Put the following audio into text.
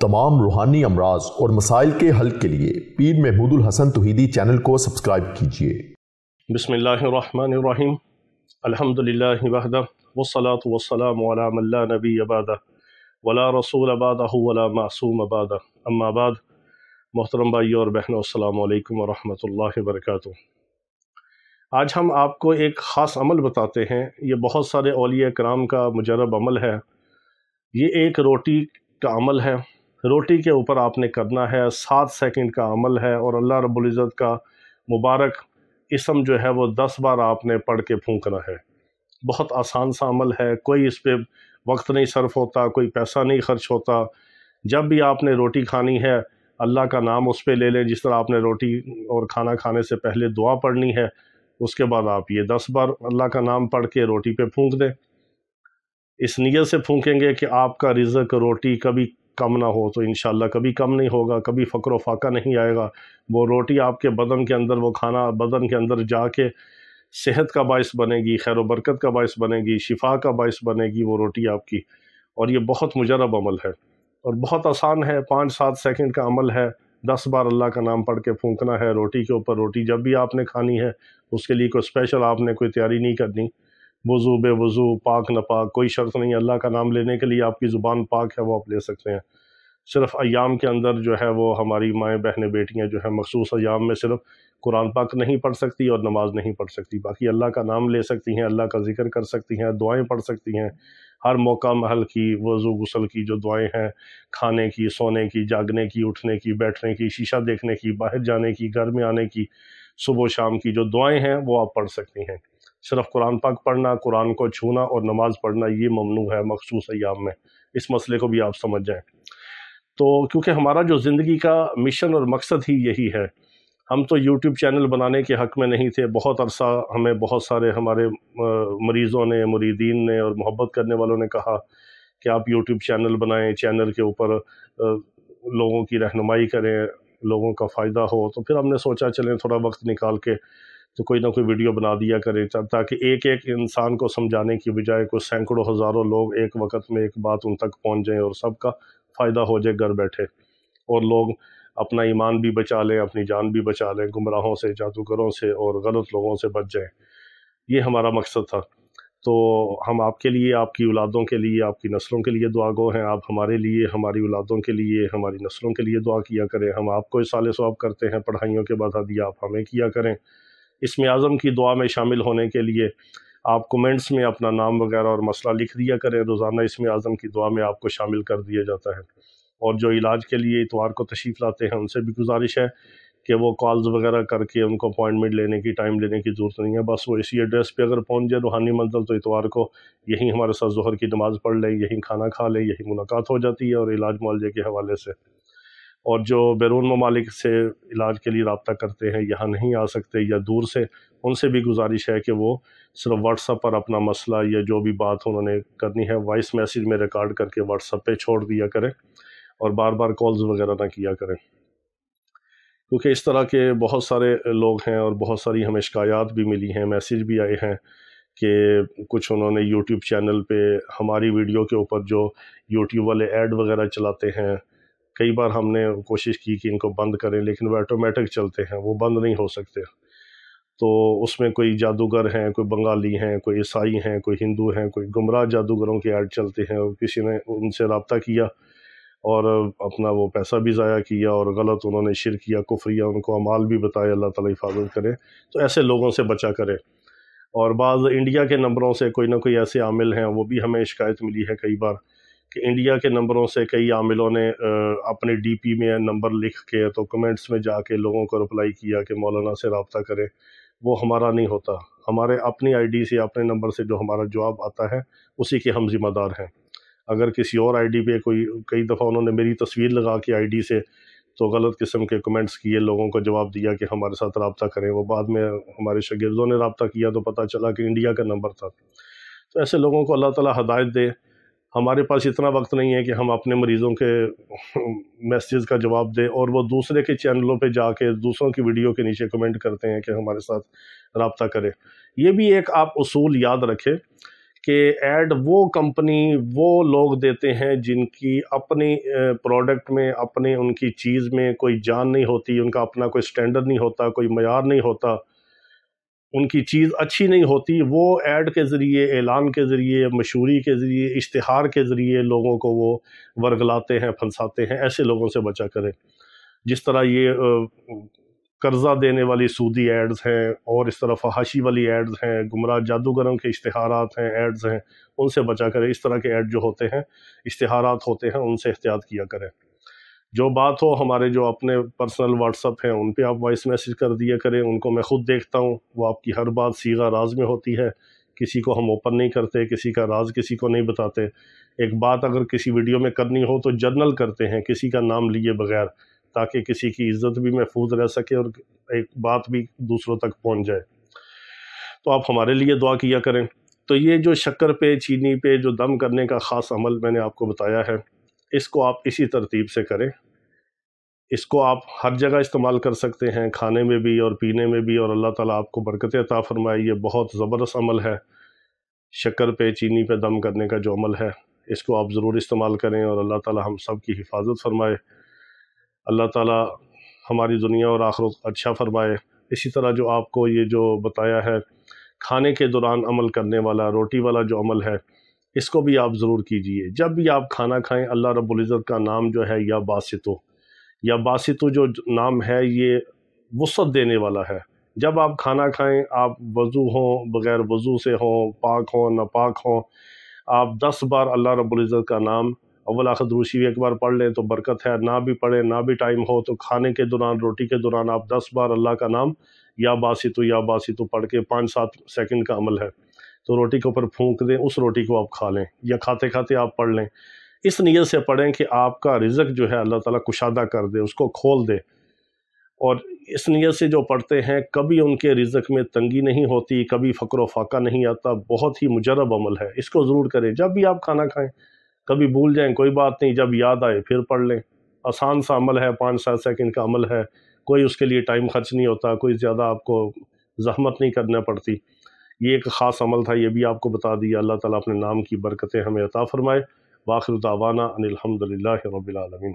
तमाम रूहानी अमराज और मसाइल के हल के लिए पीर महमूद उल हसन तौहीदी चैनल को सब्सक्राइब कीजिए। बिस्मिल्लाहिर्रहमानिर्रहीम। अल्हम्दुलिल्लाहि वहदह वस्सलातु वस्सलामु अला मन ला नबिय्य बअदह वला रसूल बअदहु वला मासूम बअदह, अम्मा बाद। मोहतरम भाइयों और बहनों, अस्सलामु अलैकुम व रहमतुल्लाहि व बरकातुहू। आज हम आपको एक ख़ास अमल बताते हैं। ये बहुत सारे औलिया कराम का मुजरब अमल है। ये एक रोटी का अमल है। रोटी के ऊपर आपने करना है, 7 सेकंड का अमल है और अल्लाह रब्बुल इज़्ज़त का मुबारक इसम जो है वो 10 बार आपने पढ़ के फूंकना है। बहुत आसान सा अमल है, कोई इस पे वक्त नहीं सर्फ होता, कोई पैसा नहीं खर्च होता। जब भी आपने रोटी खानी है अल्लाह का नाम उस पे ले लें। जिस तरह आपने रोटी और खाना खाने से पहले दुआ पढ़नी है, उसके बाद आप ये 10 बार अल्लाह का नाम पढ़ के रोटी पे फूंक दें। इस नीयत से फूंकेंगे कि आपका रिज़्क़ रोटी कभी कम ना हो, तो इंशाअल्लाह कभी कम नहीं होगा, कभी फ़क्र फाका नहीं आएगा। वो रोटी आपके बदन के अंदर, वो खाना बदन के अंदर जाके सेहत का बाइस बनेगी, खैर व बरकत का बाइस बनेगी, शिफा का बाइस बनेगी वो रोटी आपकी। और ये बहुत मुजरब अमल है और बहुत आसान है। 5-7 सेकंड का अमल है। 10 बार अल्लाह का नाम पढ़ के फूंकना है रोटी के ऊपर। रोटी जब भी आपने खानी है उसके लिए कोई स्पेशल आपने कोई तैयारी नहीं करनी। वज़ू बेवज़ू, पाक नापाक, कोई शर्त नहीं। अल्लाह का नाम लेने के लिए आपकी ज़ुबान पाक है, वो आप ले सकते हैं। सिर्फ़ अय्याम के अंदर जो है वो हमारी माएँ बहनें बेटियाँ जो है मखसूस अय्याम में सिर्फ़ कुरान पाक नहीं पढ़ सकती और नमाज नहीं पढ़ सकती। बाकी अल्लाह का नाम ले सकती हैं, अल्लाह का ज़िक्र कर सकती हैं, दुआएँ पढ़ सकती हैं। हर मौका महल की वज़ू गुस्ल की जो दुआएँ हैं, खाने की, सोने की, जागने की, उठने की, बैठने की, शीशा देखने की, बाहर जाने की, घर में आने की, सुबह शाम की जो दुआएँ हैं वो आप पढ़ सकती हैं। सिर्फ़ कुरान पाक पढ़ना, कुरान को छूना और नमाज़ पढ़ना ये ममनू है मखसूस अय्याम में। इस मसले को भी आप समझ जाएँ। तो क्योंकि हमारा जो ज़िंदगी का मिशन और मकसद ही यही है। हम तो यूट्यूब चैनल बनाने के हक़ में नहीं थे। बहुत अरसा हमें बहुत सारे हमारे मरीज़ों ने, मुरीदीन ने और मोहब्बत करने वालों ने कहा कि आप यूट्यूब चैनल बनाएं, चैनल के ऊपर लोगों की रहनुमाई करें, लोगों का फ़ायदा हो। तो फिर हमने सोचा चलें थोड़ा वक्त निकाल के तो कोई ना कोई वीडियो बना दिया करें, ताकि एक एक इंसान को समझाने की बजाय कोई सैकड़ों हज़ारों लोग एक वक्त में एक बात उन तक पहुंच जाएं और सबका फ़ायदा हो जाए घर बैठे, और लोग अपना ईमान भी बचा लें, अपनी जान भी बचा लें, गुमराहों से, जादूगरों से और गलत लोगों से बच जाएं। ये हमारा मकसद था। तो हम आपके लिए, आपकी औलादों के लिए, आपकी नस्लों के लिए दुआगो हैं। आप हमारे लिए, हमारी औलादों के लिए, हमारी नस्लों के लिए दुआ किया करें। हम आपको इसाले सवाब करते हैं, पढ़ाइयों के बाद हदिया आप हमें किया करें। इसमें आज़म की दुआ में शामिल होने के लिए आप कमेंट्स में अपना नाम वगैरह और मसला लिख दिया करें। रोज़ाना इसमें आज़म की दुआ में आपको शामिल कर दिया जाता है। और जो इलाज के लिए इतवार को तशरीफ़ लाते हैं उनसे भी गुजारिश है कि वो कॉल्स वगैरह करके, उनको अपॉइंटमेंट लेने की, टाइम लेने की ज़रूरत नहीं है। बस वो इसी एड्रेस पे अगर पहुंच जाए रूहानी मंजिल, तो इतवार को यहीं हमारे साथ ज़ोहर की नमाज़ पढ़ लें, यहीं खाना खा लें, यहीं मुलाकात हो जाती है और इलाज मुआलजे के हवाले से। और जो बैरून ममालिक से इलाज के लिए रब्ता करते हैं, यहाँ नहीं आ सकते या दूर से, उनसे भी गुजारिश है कि वो सिर्फ व्हाट्सएप पर अपना मसला या जो भी बात उन्होंने करनी है वॉइस मैसेज में रिकॉर्ड करके व्हाट्सएप पे छोड़ दिया करें और बार बार कॉल्स वगैरह ना किया करें। क्योंकि इस तरह के बहुत सारे लोग हैं और बहुत सारी हमें शिकायत भी मिली हैं, मैसेज भी आए हैं कि कुछ उन्होंने यूट्यूब चैनल पे हमारी वीडियो के ऊपर जो यूट्यूब वाले ऐड वगैरह चलाते हैं, कई बार हमने कोशिश की कि इनको बंद करें, लेकिन वो ऑटोमेटिक चलते हैं, वो बंद नहीं हो सकते। तो उसमें कोई जादूगर हैं, कोई बंगाली हैं, कोई ईसाई हैं, कोई हिंदू हैं, कोई गुमराह जादूगरों के ऐड चलते हैं और किसी ने उनसे रब्ता किया और अपना वो पैसा भी ज़ाया किया और गलत उन्होंने शिर्क किया, कुफ्र किया, उनको अमाल भी बताए। अल्लाह ताला हिफाजत करे। तो ऐसे लोगों से बचा करें। और बाज़ इंडिया के नंबरों से कोई ना कोई ऐसे आमिल हैं, वो भी हमें शिकायत मिली है कई बार कि इंडिया के नंबरों से कई आमिलों ने अपने डीपी में नंबर लिख के तो कमेंट्स में जाके लोगों को रिप्लाई किया कि मौलाना से रब्ता करें। वो हमारा नहीं होता। हमारे अपनी आईडी से, अपने नंबर से जो हमारा जवाब आता है उसी के हम ज़िम्मेदार हैं। अगर किसी और आईडी पे कोई, कई दफ़ा उन्होंने मेरी तस्वीर लगा के आईडी से तो गलत किस्म के कमेंट्स किए, लोगों को जवाब दिया कि हमारे साथ रब्ता करें। वो बाद में हमारे शागिर्दों ने रब्ता किया तो पता चला कि इंडिया का नंबर था। तो ऐसे लोगों को अल्लाह ताला हिदायत दे। हमारे पास इतना वक्त नहीं है कि हम अपने मरीज़ों के मैसेज का जवाब दें और वो दूसरे के चैनलों पे जाके दूसरों की वीडियो के नीचे कमेंट करते हैं कि हमारे साथ रब्ता करें। ये भी एक आप उसूल याद रखें کہ ایڈ وہ کمپنی وہ لوگ دیتے ہیں جن کی اپنی پروڈکٹ میں اپنے ان کی چیز میں کوئی جان نہیں ہوتی، ان کا اپنا کوئی سٹینڈرڈ نہیں ہوتا، کوئی معیار نہیں ہوتا، ان کی چیز اچھی نہیں ہوتی، وہ ایڈ کے ذریعے، اعلان کے ذریعے، مشہوری کے ذریعے، اشتہار کے ذریعے لوگوں کو وہ ورگلاتے ہیں، پھنساتے ہیں۔ ایسے لوگوں سے بچا کریں۔ جس طرح یہ قرضہ دینے والی سودی ایڈز ہیں، اور اس طرح فحاشی والی ایڈز ہیں، گمراہ جادوگروں کے اشتہارات ہیں، ایڈز ہیں، ان سے بچا کریں۔ اس طرح کے ایڈ جو ہوتے ہیں، اشتہارات ہوتے ہیں، ان سے احتیاط کیا کریں۔ جو بات ہو، ہمارے جو اپنے پرسنل واٹس اپ ہیں ان پہ آپ وائس میسیج کر دیا کریں، ان کو میں خود دیکھتا ہوں، وہ آپ کی ہر بات صیغہ راز میں ہوتی ہے، کسی کو ہم اوپن نہیں کرتے، کسی کا راز کسی کو نہیں بتاتے۔ ایک بات اگر کسی ویڈیو میں کرنی ہو تو جرنل کرتے ہیں، کسی کا نام لیے بغیر، تاکہ کسی کی عزت بھی محفوظ رہ سکے اور ایک بات بھی دوسروں تک پہنچ جائے۔ تو آپ ہمارے لیے دعا کیا کریں۔ تو یہ جو شکر پہ، چینی پہ جو دم کرنے کا خاص عمل میں نے آپ کو بتایا ہے، اس کو آپ اسی ترتیب سے کریں۔ اس کو آپ ہر جگہ استعمال کر سکتے ہیں، کھانے میں بھی اور پینے میں بھی، اور اللہ تعالیٰ آپ کو برکت عطا فرمائے۔ یہ بہت زبردست عمل ہے، شکر پہ، چینی پہ دم کرنے کا جو عمل ہے، اس کو آپ ضرور استعمال کریں، اور اللہ تعالیٰ ہم سب کی حفاظت فرمائے۔ اللہ تعالیٰ ہماری دنیا اور آخرت اچھا فرمائے۔ اسی طرح جو آپ کو یہ جو بتایا ہے کھانے کے دوران عمل کرنے والا، روٹی والا جو عمل ہے، اس کو بھی آپ ضرور کیجئے۔ جب بھی آپ کھانا کھائیں، اللہ رب العزت کا نام جو ہے یا باسطو، یا باسطو جو نام ہے یہ وسعت دینے والا ہے۔ جب آپ کھانا کھائیں، آپ وضو ہوں، بغیر وضو سے ہوں، پاک ہوں، ناپاک ہوں، آپ 10 بار اللہ رب العزت کا نام اول آخر درود شریف ایک بار پڑھ لیں تو برکت ہے، نہ بھی پڑھیں، نہ بھی ٹائم ہو تو کھانے کے دوران، روٹی کے دوران آپ 10 بار اللہ کا نام یا باسطو پڑھ کے 5-7 سیکنڈ کا عمل ہے، تو روٹی کے اوپر پھونک دیں، اس روٹی کو آپ کھا لیں، یا کھاتے کھاتے آپ پڑھ لیں۔ اس نیت سے پڑھیں کہ آپ کا رزق جو ہے اللہ تعالیٰ کشادہ کر دے، اس کو کھول دے، اور اس نیت سے جو پڑھتے ہیں کبھی ان کے رزق میں تنگی نہیں ہوتی، کبھی فقر و فاقہ نہیں آتا۔ بہت ہی مجرب عمل ہے، اس کو ضرور کریں۔ جب بھی آپ کھانا کھائیں، کبھی بھول جائیں کوئی بات نہیں، جب یاد آئے پھر پڑھ لیں۔ آسان سا عمل ہے، 5-7 سیکنڈ کا عمل ہے، کوئی اس کے لیے ٹائم خرچ نہیں ہوتا، کوئی زیادہ آپ کو زحمت نہیں کرنا پڑتی۔ یہ ایک خاص عمل تھا، یہ بھی آپ کو بتا دیا۔ اللہ تعالیٰ اپنے نام کی برکتیں ہمیں عطا فرمائے۔ وآخر دعوانا ان الحمد للہ رب العالمین۔